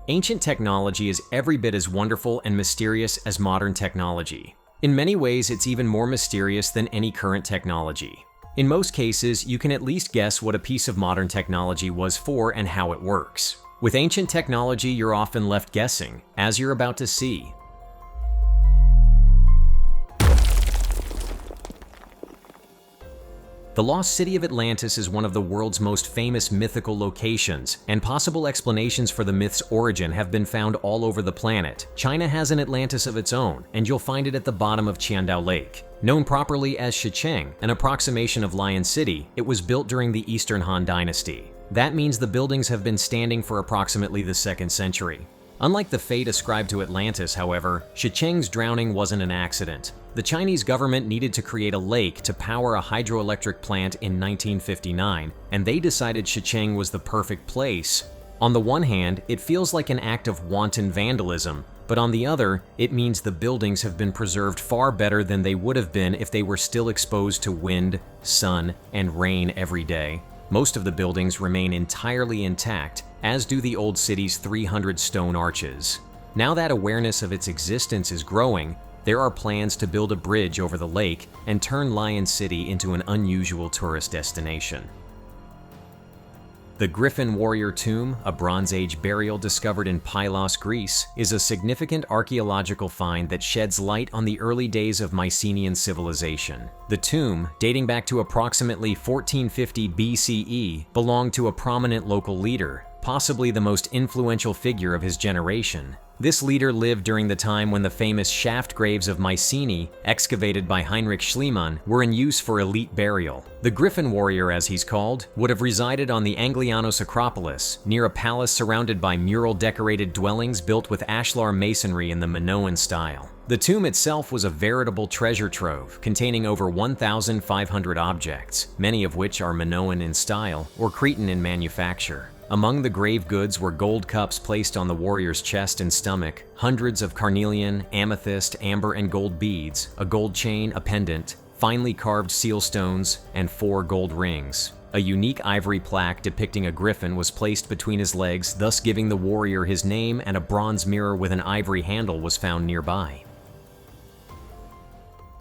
Ancient technology is every bit as wonderful and mysterious as modern technology. In many ways, it's even more mysterious than any current technology. In most cases, you can at least guess what a piece of modern technology was for and how it works. With ancient technology, you're often left guessing, as you're about to see. The lost city of Atlantis is one of the world's most famous mythical locations, and possible explanations for the myth's origin have been found all over the planet. China has an Atlantis of its own, and you'll find it at the bottom of Qiandao Lake. Known properly as Seahenge, an approximation of Lion City, it was built during the Eastern Han Dynasty. That means the buildings have been standing for approximately the 2nd century. Unlike the fate ascribed to Atlantis, however, Seahenge's drowning wasn't an accident. The Chinese government needed to create a lake to power a hydroelectric plant in 1959, and they decided Seahenge was the perfect place. On the one hand, it feels like an act of wanton vandalism, but on the other, it means the buildings have been preserved far better than they would have been if they were still exposed to wind, sun, and rain every day. Most of the buildings remain entirely intact, as do the old city's 300 stone arches. Now that awareness of its existence is growing, there are plans to build a bridge over the lake and turn Lion City into an unusual tourist destination. The Griffin Warrior tomb, a Bronze Age burial discovered in Pylos, Greece, is a significant archaeological find that sheds light on the early days of Mycenaean civilization. The tomb, dating back to approximately 1450 BCE, belonged to a prominent local leader, possibly the most influential figure of his generation. This leader lived during the time when the famous shaft graves of Mycenae, excavated by Heinrich Schliemann, were in use for elite burial. The Griffin Warrior, as he's called, would have resided on the Anglianos Acropolis, near a palace surrounded by mural-decorated dwellings built with ashlar masonry in the Minoan style. The tomb itself was a veritable treasure trove, containing over 1,500 objects, many of which are Minoan in style or Cretan in manufacture. Among the grave goods were gold cups placed on the warrior's chest and stomach, hundreds of carnelian, amethyst, amber, and gold beads, a gold chain, a pendant, finely carved seal stones, and 4 gold rings. A unique ivory plaque depicting a griffin was placed between his legs, thus giving the warrior his name, and a bronze mirror with an ivory handle was found nearby.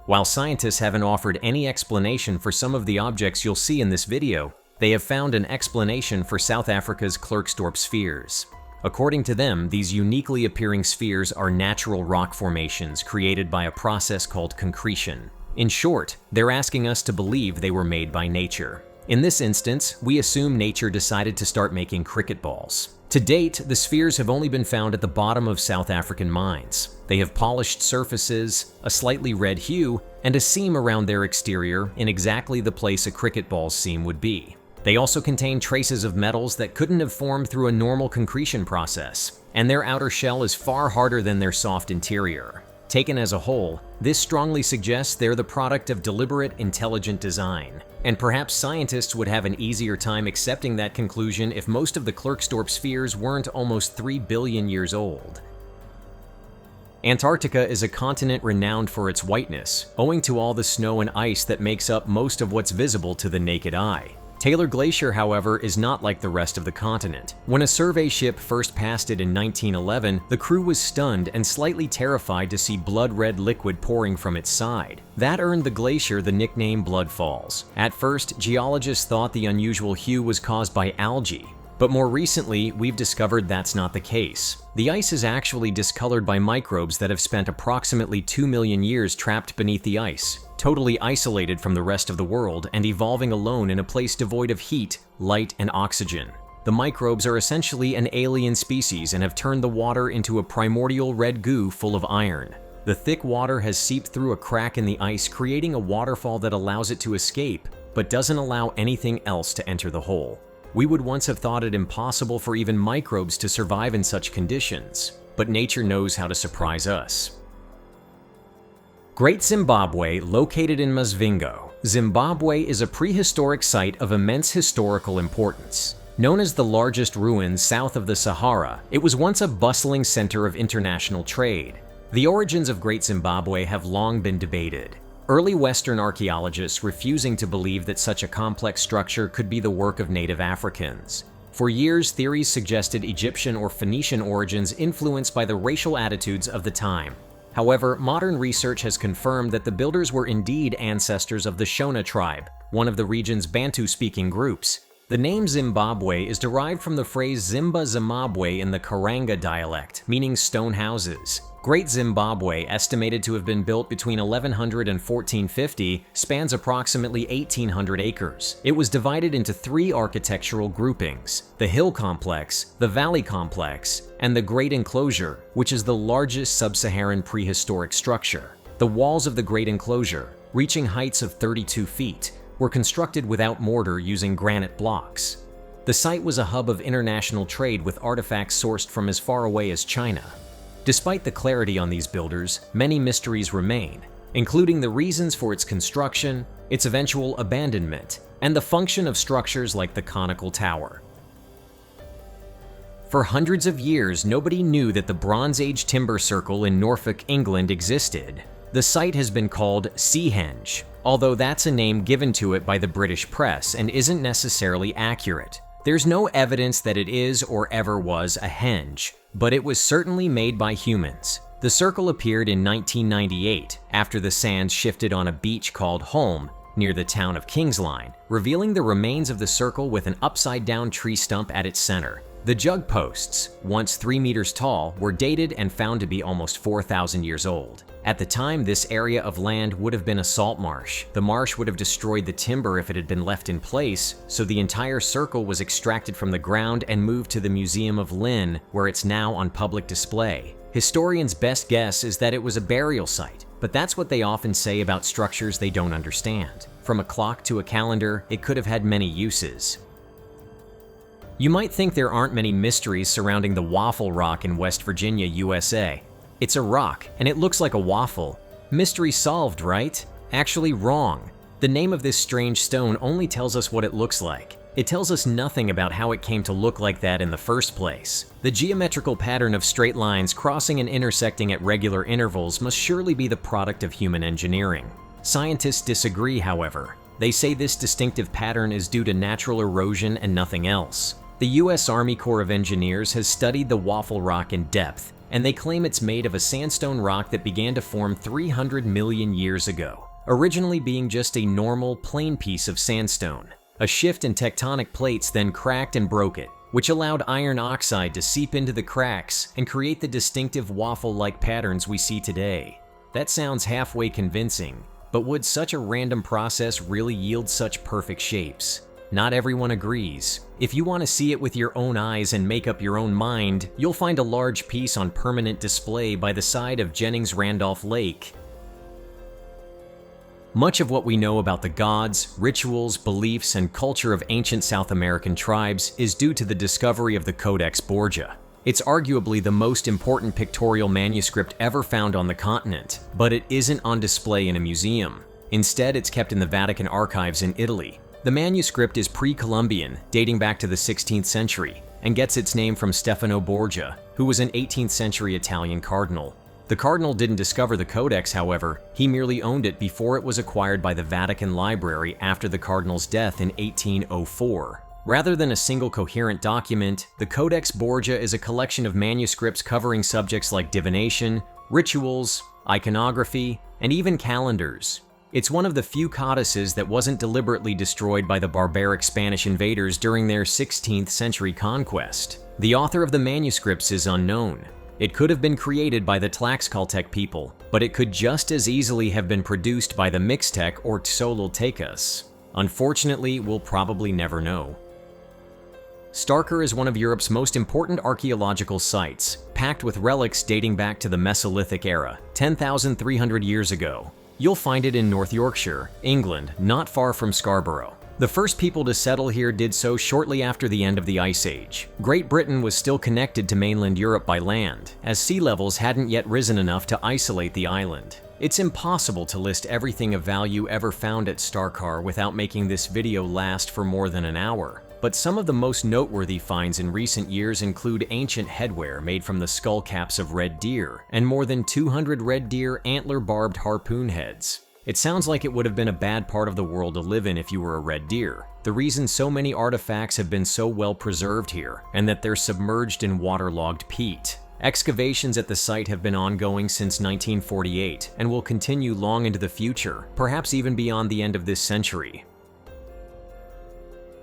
While scientists haven't offered any explanation for some of the objects you'll see in this video, they have found an explanation for South Africa's Klerksdorp spheres. According to them, these uniquely appearing spheres are natural rock formations created by a process called concretion. In short, they're asking us to believe they were made by nature. In this instance, we assume nature decided to start making cricket balls. To date, the spheres have only been found at the bottom of South African mines. They have polished surfaces, a slightly red hue, and a seam around their exterior in exactly the place a cricket ball's seam would be. They also contain traces of metals that couldn't have formed through a normal concretion process, and their outer shell is far harder than their soft interior. Taken as a whole, this strongly suggests they're the product of deliberate, intelligent design. And perhaps scientists would have an easier time accepting that conclusion if most of the Klerksdorp spheres weren't almost 3 billion years old. Antarctica is a continent renowned for its whiteness, owing to all the snow and ice that makes up most of what's visible to the naked eye. Taylor Glacier, however, is not like the rest of the continent. When a survey ship first passed it in 1911, the crew was stunned and slightly terrified to see blood-red liquid pouring from its side. That earned the glacier the nickname Blood Falls. At first, geologists thought the unusual hue was caused by algae, but more recently, we've discovered that's not the case. The ice is actually discolored by microbes that have spent approximately 2 million years trapped beneath the ice, totally isolated from the rest of the world and evolving alone in a place devoid of heat, light, and oxygen. The microbes are essentially an alien species and have turned the water into a primordial red goo full of iron. The thick water has seeped through a crack in the ice, creating a waterfall that allows it to escape, but doesn't allow anything else to enter the hole. We would once have thought it impossible for even microbes to survive in such conditions, but nature knows how to surprise us. Great Zimbabwe, located in Masvingo. Zimbabwe is a prehistoric site of immense historical importance. Known as the largest ruin south of the Sahara, it was once a bustling center of international trade. The origins of Great Zimbabwe have long been debated. Early Western archaeologists refusing to believe that such a complex structure could be the work of native Africans. For years, theories suggested Egyptian or Phoenician origins influenced by the racial attitudes of the time. However, modern research has confirmed that the builders were indeed ancestors of the Shona tribe, one of the region's Bantu-speaking groups. The name Zimbabwe is derived from the phrase Zimba Zimbabwe in the Karanga dialect, meaning stone houses. Great Zimbabwe, estimated to have been built between 1100 and 1450, spans approximately 1,800 acres. It was divided into 3 architectural groupings: the Hill Complex, the Valley Complex, and the Great Enclosure, which is the largest sub-Saharan prehistoric structure. The walls of the Great Enclosure, reaching heights of 32 feet, were constructed without mortar using granite blocks. The site was a hub of international trade with artifacts sourced from as far away as China. Despite the clarity on these builders, many mysteries remain, including the reasons for its construction, its eventual abandonment, and the function of structures like the conical tower. For hundreds of years, nobody knew that the Bronze Age timber circle in Norfolk, England existed. The site has been called Seahenge, although that's a name given to it by the British press and isn't necessarily accurate. There's no evidence that it is or ever was a henge, but it was certainly made by humans. The circle appeared in 1998 after the sands shifted on a beach called Holme near the town of Kingsline, revealing the remains of the circle with an upside-down tree stump at its center. The jug posts, once 3 meters tall, were dated and found to be almost 4,000 years old. At the time, this area of land would have been a salt marsh. The marsh would have destroyed the timber if it had been left in place, so the entire circle was extracted from the ground and moved to the Museum of Lynn, where it's now on public display. Historians' best guess is that it was a burial site, but that's what they often say about structures they don't understand. From a clock to a calendar, it could have had many uses. You might think there aren't many mysteries surrounding the Waffle Rock in West Virginia, USA. It's a rock, and it looks like a waffle. Mystery solved, right? Actually wrong. The name of this strange stone only tells us what it looks like. It tells us nothing about how it came to look like that in the first place. The geometrical pattern of straight lines crossing and intersecting at regular intervals must surely be the product of human engineering. Scientists disagree, however. They say this distinctive pattern is due to natural erosion and nothing else. The U.S. Army Corps of Engineers has studied the Waffle Rock in depth, and they claim it's made of a sandstone rock that began to form 300 million years ago, originally being just a normal, plain piece of sandstone. A shift in tectonic plates then cracked and broke it, which allowed iron oxide to seep into the cracks and create the distinctive waffle-like patterns we see today. That sounds halfway convincing, but would such a random process really yield such perfect shapes? Not everyone agrees. If you want to see it with your own eyes and make up your own mind, you'll find a large piece on permanent display by the side of Jennings-Randolph Lake. Much of what we know about the gods, rituals, beliefs, and culture of ancient South American tribes is due to the discovery of the Codex Borgia. It's arguably the most important pictorial manuscript ever found on the continent, but it isn't on display in a museum. Instead, it's kept in the Vatican archives in Italy. The manuscript is pre-Columbian, dating back to the 16th century, and gets its name from Stefano Borgia, who was an 18th century Italian cardinal. The cardinal didn't discover the codex, however. He merely owned it before it was acquired by the Vatican Library after the cardinal's death in 1804. Rather than a single coherent document, the Codex Borgia is a collection of manuscripts covering subjects like divination, rituals, iconography, and even calendars. It's one of the few codices that wasn't deliberately destroyed by the barbaric Spanish invaders during their 16th century conquest. The author of the manuscripts is unknown. It could have been created by the Tlaxcaltec people, but it could just as easily have been produced by the Mixtec or Tzolotecas. Unfortunately, we'll probably never know. Starker is one of Europe's most important archaeological sites, packed with relics dating back to the Mesolithic era, 10,300 years ago. You'll find it in North Yorkshire, England, not far from Scarborough. The first people to settle here did so shortly after the end of the Ice Age. Great Britain was still connected to mainland Europe by land, as sea levels hadn't yet risen enough to isolate the island. It's impossible to list everything of value ever found at Starker without making this video last for more than an hour. But some of the most noteworthy finds in recent years include ancient headwear made from the skull caps of red deer, and more than 200 red deer antler-barbed harpoon heads. It sounds like it would have been a bad part of the world to live in if you were a red deer. The reason so many artifacts have been so well preserved here, and that they're submerged in waterlogged peat. Excavations at the site have been ongoing since 1948 and will continue long into the future, perhaps even beyond the end of this century.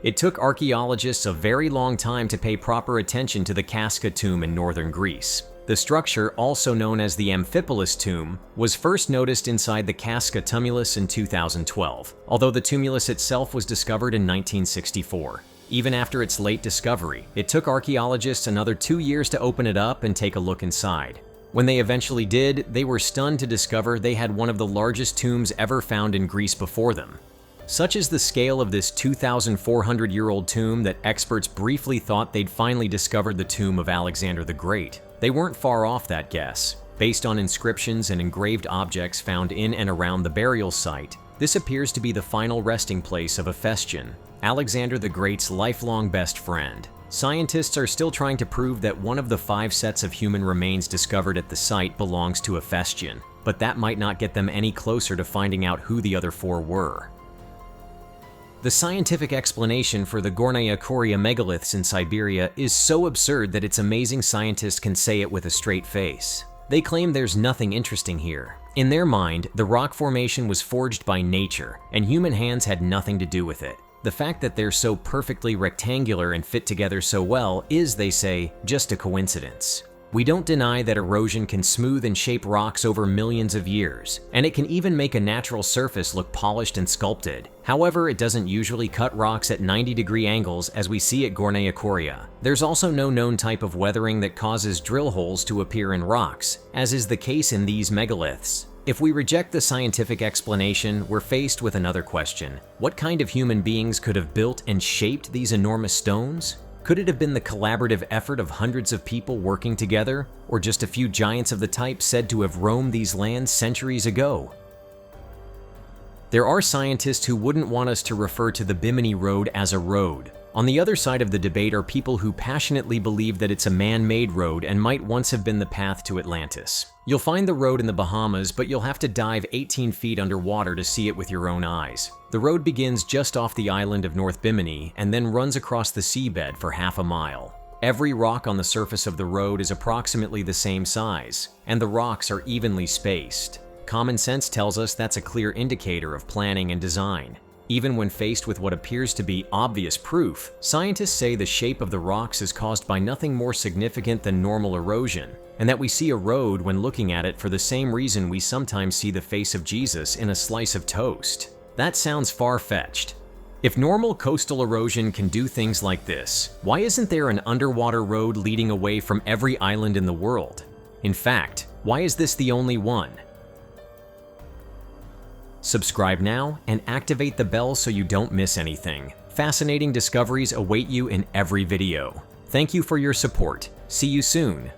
It took archaeologists a very long time to pay proper attention to the Kasta Tomb in northern Greece. The structure, also known as the Amphipolis tomb, was first noticed inside the Kasta tumulus in 2012, although the tumulus itself was discovered in 1964. Even after its late discovery, it took archaeologists another 2 years to open it up and take a look inside. When they eventually did, they were stunned to discover they had one of the largest tombs ever found in Greece before them. Such is the scale of this 2,400-year-old tomb that experts briefly thought they'd finally discovered the tomb of Alexander the Great. They weren't far off that guess. Based on inscriptions and engraved objects found in and around the burial site, this appears to be the final resting place of Hephaestion, Alexander the Great's lifelong best friend. Scientists are still trying to prove that one of the 5 sets of human remains discovered at the site belongs to Hephaestion, but that might not get them any closer to finding out who the other 4 were. The scientific explanation for the Gornaya Korea megaliths in Siberia is so absurd that it's amazing scientists can say it with a straight face. They claim there's nothing interesting here. In their mind, the rock formation was forged by nature, and human hands had nothing to do with it. The fact that they're so perfectly rectangular and fit together so well is, they say, just a coincidence. We don't deny that erosion can smooth and shape rocks over millions of years, and it can even make a natural surface look polished and sculpted. However, it doesn't usually cut rocks at 90-degree angles as we see at Gornaya Korea. There's also no known type of weathering that causes drill holes to appear in rocks, as is the case in these megaliths. If we reject the scientific explanation, we're faced with another question. What kind of human beings could have built and shaped these enormous stones? Could it have been the collaborative effort of hundreds of people working together, or just a few giants of the type said to have roamed these lands centuries ago? There are scientists who wouldn't want us to refer to the Bimini Road as a road. On the other side of the debate are people who passionately believe that it's a man-made road and might once have been the path to Atlantis. You'll find the road in the Bahamas, but you'll have to dive 18 feet underwater to see it with your own eyes. The road begins just off the island of North Bimini and then runs across the seabed for half a mile. Every rock on the surface of the road is approximately the same size, and the rocks are evenly spaced. Common sense tells us that's a clear indicator of planning and design. Even when faced with what appears to be obvious proof, scientists say the shape of the rocks is caused by nothing more significant than normal erosion, and that we see a road when looking at it for the same reason we sometimes see the face of Jesus in a slice of toast. That sounds far-fetched. If normal coastal erosion can do things like this, why isn't there an underwater road leading away from every island in the world? In fact, why is this the only one? Subscribe now and activate the bell so you don't miss anything. Fascinating discoveries await you in every video. Thank you for your support. See you soon.